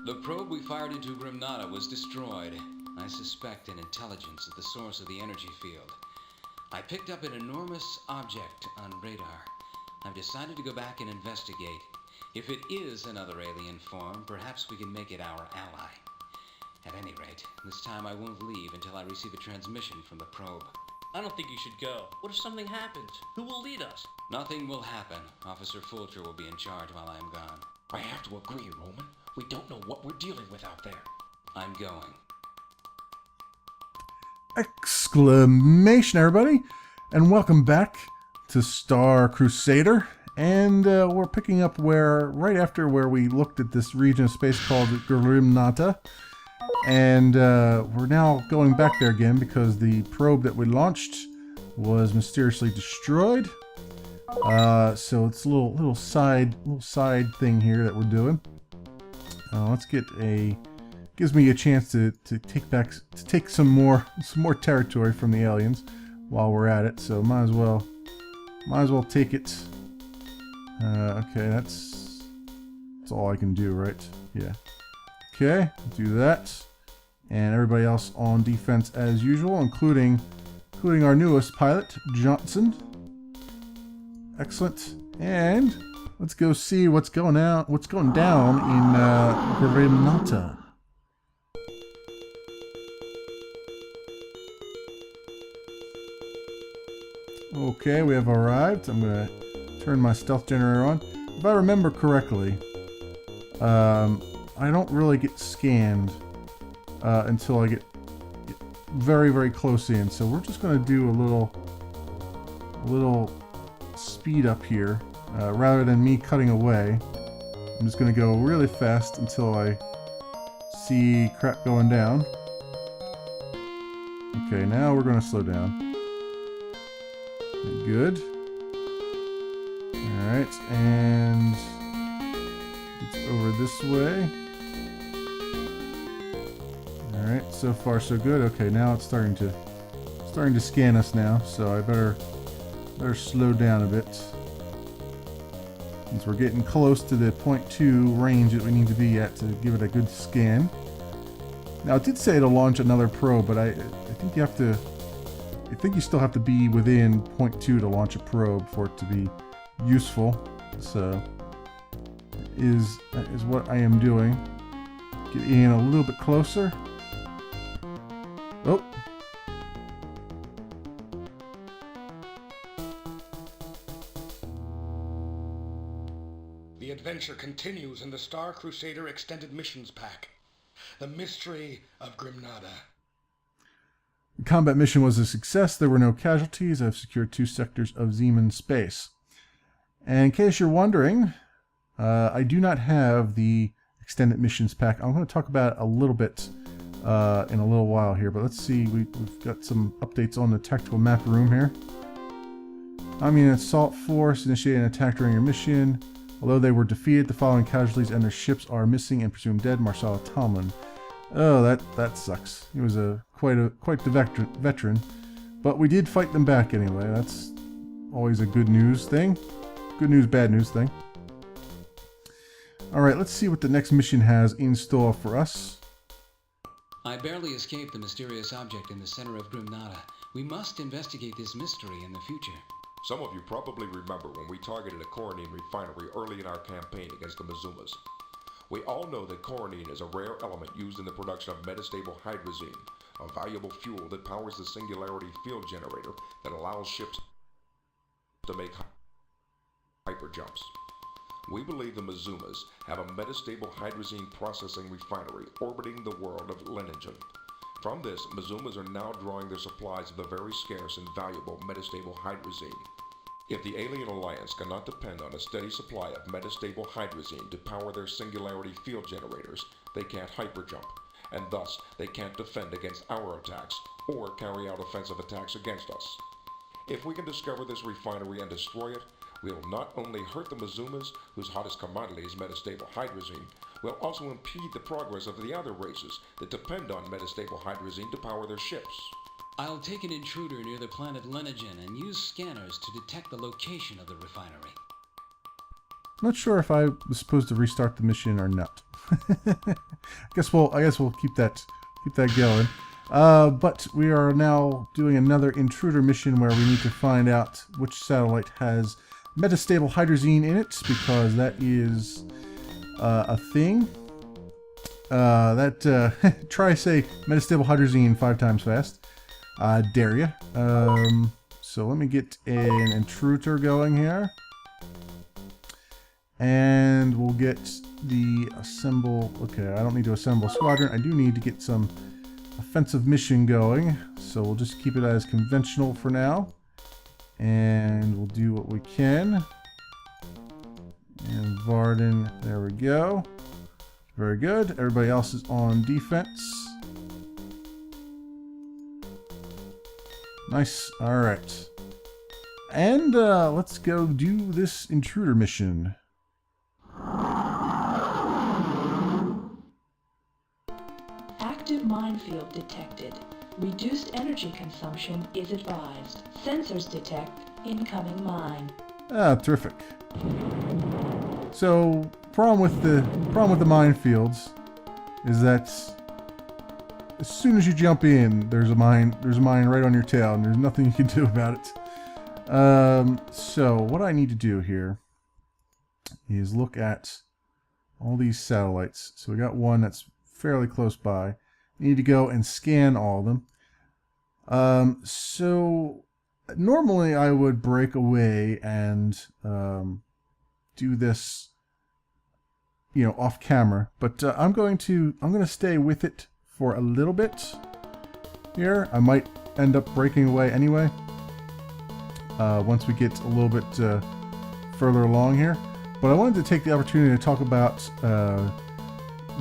The probe we fired into Grimnata was destroyed. I suspect an intelligence at the source of the energy field. I picked up an enormous object on radar. I've decided to go back and investigate. If it is another alien form, perhaps we can make it our ally. At any rate, this time I won't leave until I receive a transmission from the probe. I don't think you should go. What if something happens? Who will lead us? Nothing will happen. Officer Fulcher will be in charge while I am gone. I have to agree, Roman. We don't know what we're dealing with out there. I'm going. Exclamation, everybody, and welcome back to Star Crusader. And we're picking up right after where we looked at this region of space called Grimnata. And we're now going back there again because the probe that we launched was mysteriously destroyed. So it's a little side thing here that we're doing. Let's get gives me a chance to take some more territory from the aliens while we're at it. So might as well take it. Okay, that's all I can do, right? Yeah. Okay, do that. And everybody else on defense as usual, including our newest pilot, Johnson. Excellent. And let's go see what's going down in Grimnata. Okay, we have arrived. I'm gonna turn my stealth generator on. If I remember correctly, I don't really get scanned until I get very, very close in. So we're just gonna do a little speed up here. Rather than me cutting away, I'm just going to go really fast until I see crap going down. Okay, now we're going to slow down. Okay, good. Alright, and it's over this way. Alright, so far so good. Okay, now it's starting to scan us now, so I better slow down a bit. Since we're getting close to the 0.2 range that we need to be at to give it a good scan. Now it did say to launch another probe, but I think you still have to be within 0.2 to launch a probe for it to be useful. So that is what I am doing. Get in a little bit closer. Oh. The adventure continues in the Star Crusader Extended Missions Pack. The Mystery of Grimnata. The combat mission was a success. There were no casualties. I've secured 2 sectors of Zeman space. And in case you're wondering, I do not have the Extended Missions Pack. I'm going to talk about it a little bit in a little while here. But let's see. We've got some updates on the tactical map room here. I mean, assault force initiated an attack during your mission. Although they were defeated, the following casualties and their ships are missing and presumed dead. Marcella Tomlin. Oh, that sucks. He was quite the veteran, but we did fight them back anyway. That's always a good news thing. Good news, bad news thing. All right, let's see what the next mission has in store for us. I barely escaped the mysterious object in the center of Grimnata. We must investigate this mystery in the future. Some of you probably remember when we targeted a Gorene refinery early in our campaign against the Mazumas. We all know that Gorene is a rare element used in the production of metastable hydrazine, a valuable fuel that powers the singularity field generator that allows ships to make hyperjumps. We believe the Mazumas have a metastable hydrazine processing refinery orbiting the world of Leningen. From this, Mazumas are now drawing their supplies of the very scarce and valuable metastable hydrazine. If the Alien Alliance cannot depend on a steady supply of metastable hydrazine to power their singularity field generators, they can't hyperjump, and thus they can't defend against our attacks or carry out offensive attacks against us. If we can discover this refinery and destroy it, we will not only hurt the Mazumas, whose hottest commodity is metastable hydrazine, we'll also impede the progress of the other races that depend on metastable hydrazine to power their ships. I'll take an intruder near the planet Leningen and use scanners to detect the location of the refinery. Not sure if I was supposed to restart the mission or not. I guess we'll keep that going. But we are now doing another intruder mission where we need to find out which satellite has metastable hydrazine in it, because that is a thing. Try say metastable hydrazine 5 times fast. Dare ya. So let me get an intruder going here. And we'll get the assemble. Okay, I don't need to assemble a squadron. I do need to get some offensive mission going. So we'll just keep it as conventional for now. And we'll do what we can. And Varden, there we go. Very good. Everybody else is on defense. Nice. Alright. And let's go do this intruder mission. Active minefield detected. Reduced energy consumption is advised. Sensors detect incoming mine. Ah, terrific. So, problem with the minefields is that as soon as you jump in, there's a mine right on your tail, and there's nothing you can do about it. So what I need to do here is look at all these satellites. So we got one that's fairly close by. I need to go and scan all of them. So normally I would break away and do this, off camera, but I'm going to stay with it for a little bit here. I might end up breaking away anyway once we get a little bit further along here. But I wanted to take the opportunity to talk about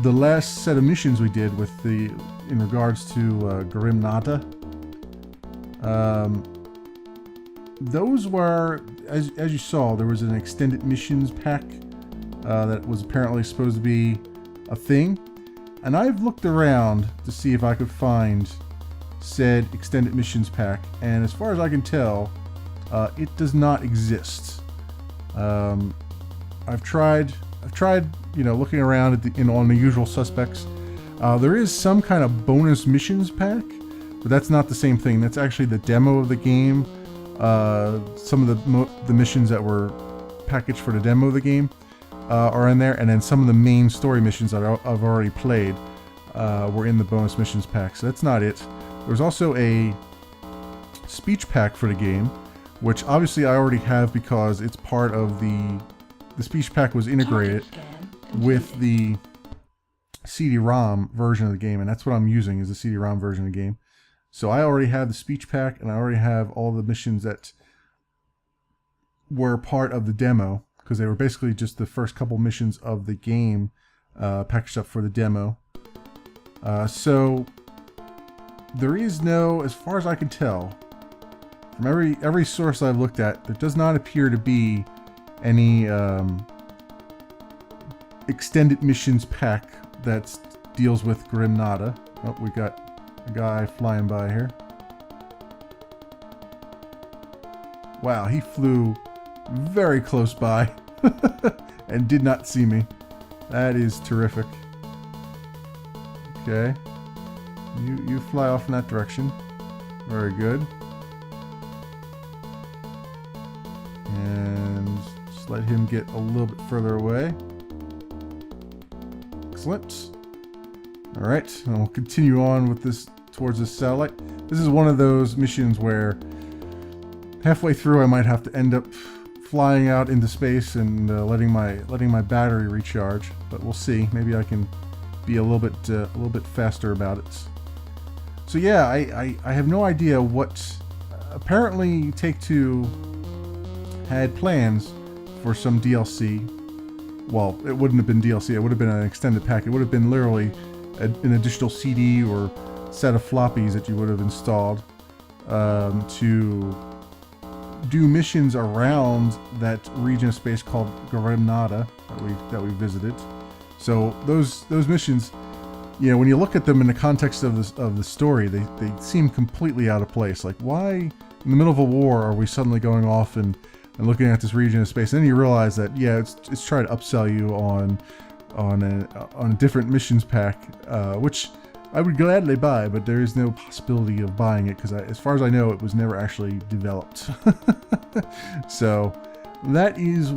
the last set of missions we did in regards to Gorene. Those were, as you saw, there was an extended missions pack that was apparently supposed to be a thing. And I've looked around to see if I could find said extended missions pack, and as far as I can tell, it does not exist. I've tried, looking around at on the usual suspects. There is some kind of bonus missions pack, but that's not the same thing. That's actually the demo of the game. Some of the missions that were packaged for the demo of the game are in there, and then some of the main story missions that I've already played were in the bonus missions pack. So that's not it. There's also a speech pack for the game, which obviously I already have because it's part of the speech pack was integrated with the CD-ROM version of the game, and that's what I'm using, is the CD-ROM version of the game. So I already have the speech pack, and I already have all the missions that were part of the demo, because they were basically just the first couple missions of the game packaged up for the demo. So there is no, as far as I can tell, from every source I've looked at, there does not appear to be any extended missions pack that deals with Gorene. Oh, we got a guy flying by here. Wow, he flew very close by and did not see me. That is terrific. Okay. You fly off in that direction. Very good. And just let him get a little bit further away. Excellent. Alright, and we'll continue on with this towards this satellite. This is one of those missions where halfway through I might have to end up flying out into space and letting my battery recharge, but we'll see. Maybe I can be a little bit faster about it. So yeah, I have no idea what. Apparently, Take-Two had plans for some DLC. Well, it wouldn't have been DLC. It would have been an extended pack. It would have been literally an additional CD or set of floppies that you would have installed to do missions around that region of space called Gorene that we visited. So those missions, when you look at them in the context of the story, they seem completely out of place. Like, why in the middle of a war are we suddenly going off and looking at this region of space? And then you realize that it's trying to upsell you on on a different missions pack, which I would gladly buy, but there is no possibility of buying it because, as far as I know, it was never actually developed. So that is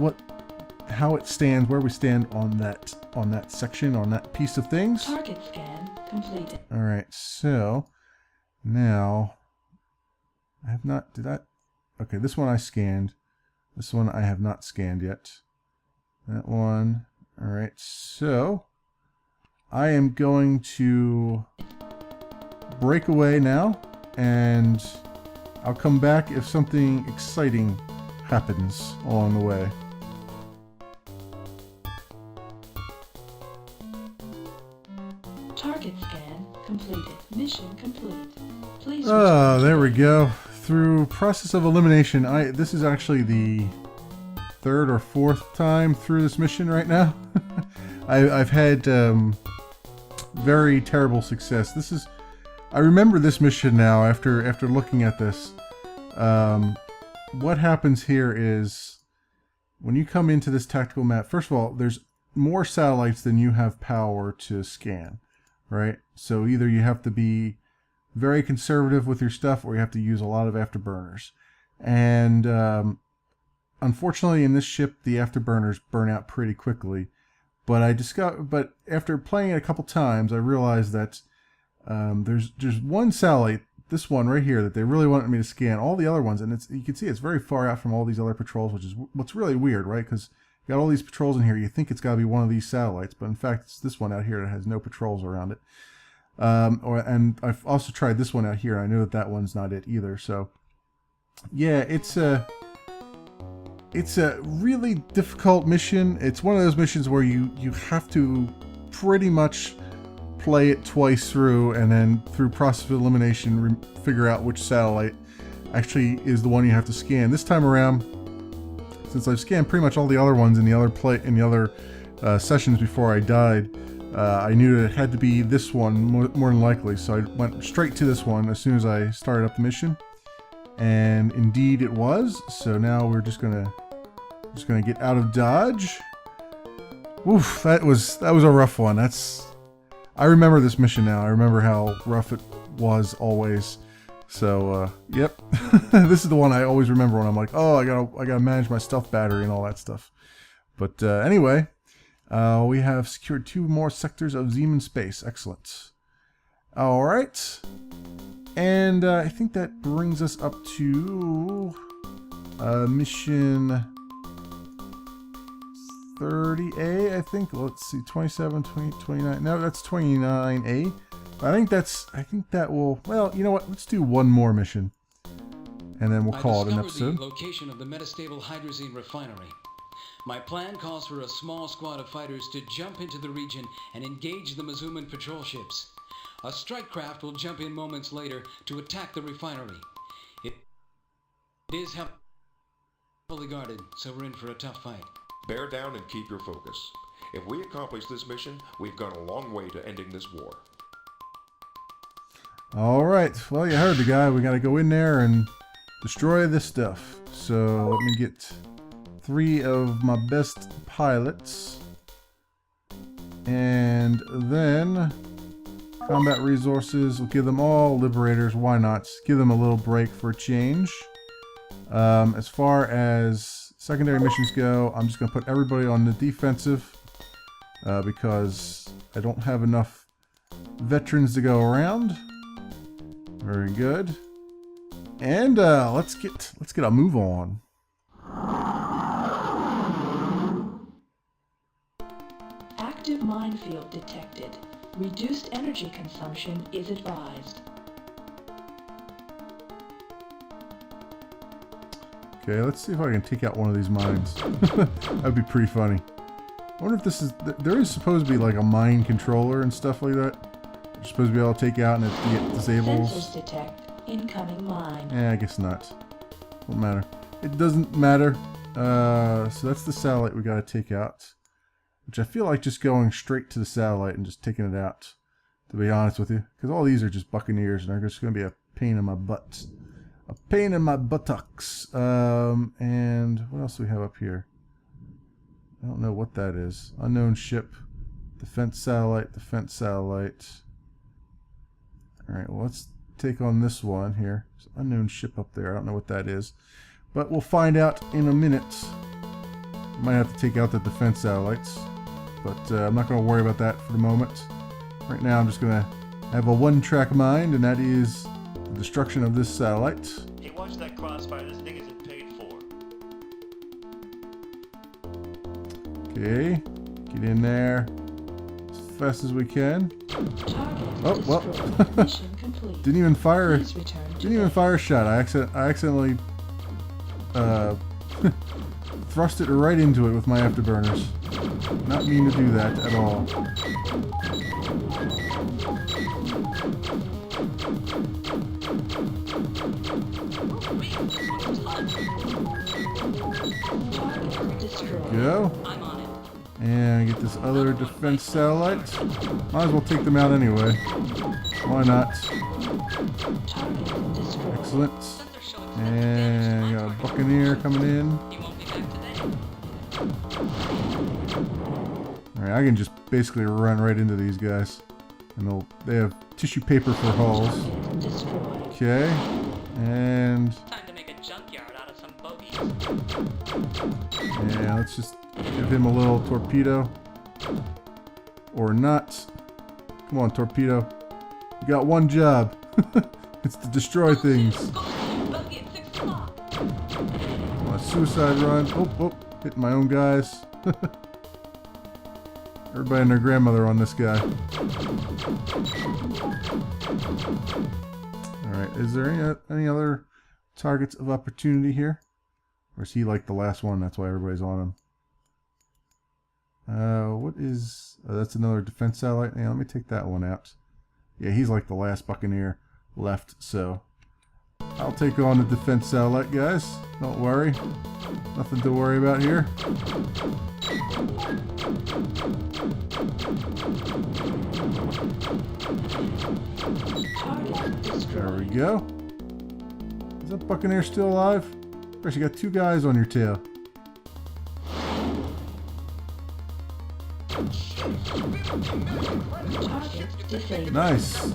how it stands, where we stand on that section, on that piece of things. Target scan completed. All right, so now I have not. Okay, this one I scanned. This one I have not scanned yet. That one. All right, so I am going to break away now, and I'll come back if something exciting happens along the way. Target scan completed. Mission complete. Please. Oh, there we go. Through process of elimination, this is actually the third or fourth time through this mission right now. I've had very terrible success. I remember this mission now after looking at this. What happens here is when you come into this tactical map, first of all, there's more satellites than you have power to scan, right? So either you have to be very conservative with your stuff, or you have to use a lot of afterburners. And unfortunately, in this ship, the afterburners burn out pretty quickly. But after playing it a couple times, I realized that there's one satellite, this one right here, that they really wanted me to scan. All the other ones, and you can see it's very far out from all these other patrols, which is what's really weird, right? Because you got all these patrols in here. You think it's got to be one of these satellites, but in fact, it's this one out here that has no patrols around it. And I've also tried this one out here. I know that one's not it either. So, yeah, it's a really difficult mission. It's one of those missions where you have to pretty much play it twice through, and then through process of elimination figure out which satellite actually is the one you have to scan. This time around, since I've scanned pretty much all the other ones in the other sessions before I died, I knew that it had to be this one more than likely, so I went straight to this one as soon as I started up the mission, and indeed it was. So now we're just gonna get out of dodge. Oof, that was a rough one. I remember this mission now. I remember how rough it was always. So yep, this is the one I always remember when I'm like, oh, I gotta manage my stealth battery and all that stuff. But anyway. We have secured 2 more sectors of Zeman space. Excellent. All right. And I think that brings us up to mission 30A, I think. Let's see, 27, 20, 29. No, that's 29A. I think that will, well, you know what? Let's do one more mission. And then we'll call it an episode. I discovered the location of the metastable hydrazine refinery. My plan calls for a small squad of fighters to jump into the region and engage the Mazuman patrol ships. A strike craft will jump in moments later to attack the refinery. It is heavily guarded, so we're in for a tough fight. Bear down and keep your focus. If we accomplish this mission, we've gone a long way to ending this war. All right. Well, you heard the guy. We got to go in there and destroy this stuff. So let me get 3 of my best pilots, and then combat resources, we'll give them all liberators. Why not? Give them a little break for a change. As far as secondary missions go, I'm just going to put everybody on the defensive because I don't have enough veterans to go around. Very good. And let's get a move on. Active minefield detected. Reduced energy consumption is advised. Okay, let's see if I can take out one of these mines. That'd be pretty funny. I wonder if this is... There is supposed to be like a mine controller and stuff like that. You're supposed to be able to take out and it disables... Sensors detect incoming mine. I guess not. Won't matter. It doesn't matter. So that's the satellite we gotta take out. Which I feel like just going straight to the satellite and just taking it out, to be honest with you. Because all these are just buccaneers and they're just going to be a pain in my butt. A pain in my buttocks. And what else do we have up here? I don't know what that is. Unknown ship. Defense satellite, defense satellite. Alright, well, let's take on this one here. There's an unknown ship up there. I don't know what that is. But we'll find out in a minute. Might have to take out the defense satellites. But I'm not going to worry about that for the moment. Right now I'm just going to have a one-track mind, and that is the destruction of this satellite. Hey, watch that crossfire. This thing isn't paid for. Okay, get in there as fast as we can. Oh well, Mission complete. didn't even fire. Please return to Didn't even base. fire a shot. I accidentally thrust it right into it with my afterburners. Not mean to do that at all. Target destroyed. Go. I'm on it. And get this other defense satellite. Might as well take them out anyway. Why not? Target destroyed. Excellent. Since they're showing And got a Buccaneer coming in. you won't be back today. Alright, I can just basically run right into these guys. And they have tissue paper for hulls. Target destroyed. Okay. And Time to make a junkyard out of some bogies. yeah, let's just give him a little torpedo. Or not. Come on, torpedo. You got one job. It's to destroy things. Bogey at 6 o'clock. A suicide run. Oh, oh, hitting my own guys. Everybody and their grandmother on this guy. Alright, is there any other targets of opportunity here? Or is he like the last one? That's why everybody's on him. What is... Oh, that's another defense satellite. Yeah, let me take that one out. Yeah, he's like the last Buccaneer left, so... I'll take on the defense satellite, guys. Don't worry. Nothing to worry about here. Target There destroyed. we go. Is that Buccaneer still alive? Chris, you got two guys on your tail. Target disabled. Nice.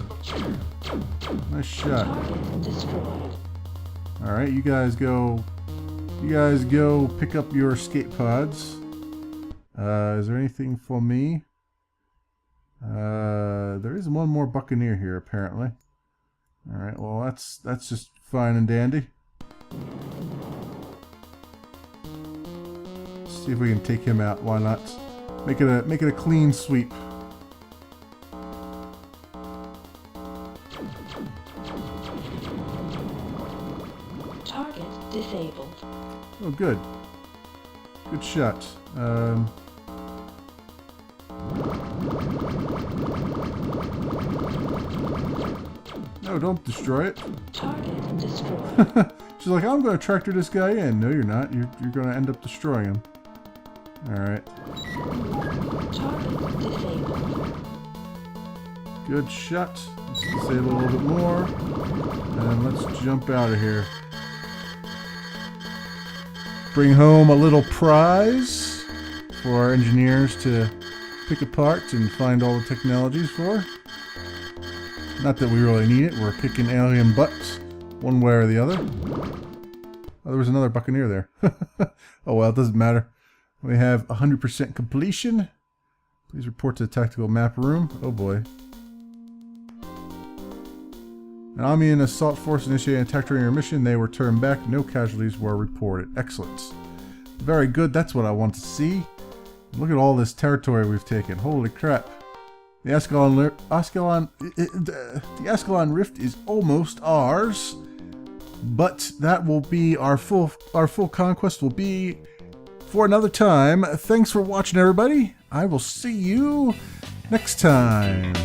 Nice shot. Target destroyed. Alright, you guys go pick up your escape pods. Is there anything for me? There is one more Buccaneer here apparently. Alright, well that's just fine and dandy. Let's see if we can take him out. Why not? Make it a clean sweep. Target disabled. Oh, good. Good shot. No, don't destroy it. Target destroyed. She's like, I'm going to tractor this guy in. No, you're not. You're going to end up destroying him. Alright. Target disabled. Good shot. Let's disable a little bit more. And let's jump out of here. Bring home a little prize for our engineers to pick apart and find all the technologies for. Not that we really need it. We're kicking alien butts one way or the other. Oh, there was another Buccaneer there. Oh well, it doesn't matter. We have 100% completion. Please report to the tactical map room. Oh boy. An Army and Assault Force initiated an attack during your mission. They were turned back. No casualties were reported. Excellent. Very good. That's what I want to see. Look at all this territory we've taken. Holy crap. The Ascalon Rift is almost ours. But that will be our full conquest will be for another time. Thanks for watching, everybody. I will see you next time.